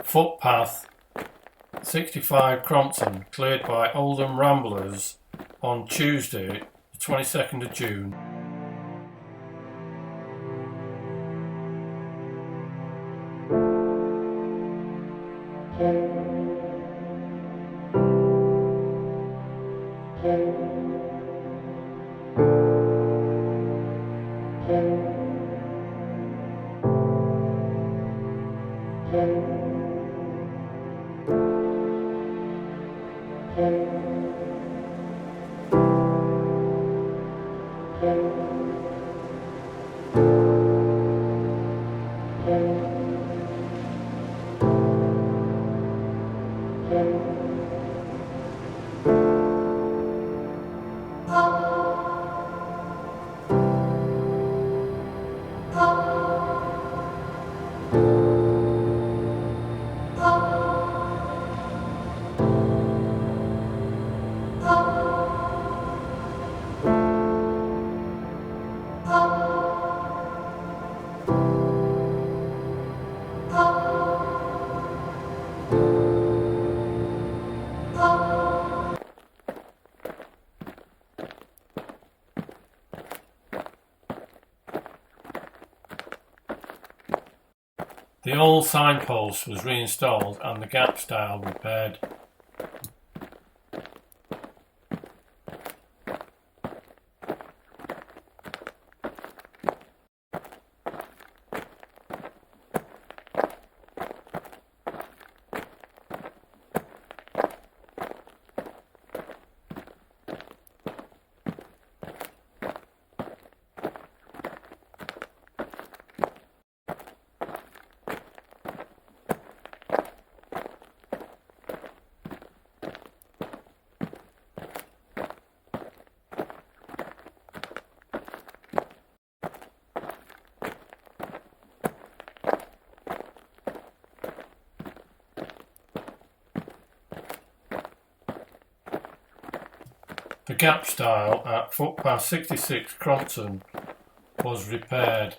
Footpath 65 Crompton cleared by Oldham Ramblers on Tuesday the 22nd of June. The old signpost was reinstalled and the gap stile repaired. The gap stile at Footpath 66 Crompton was repaired.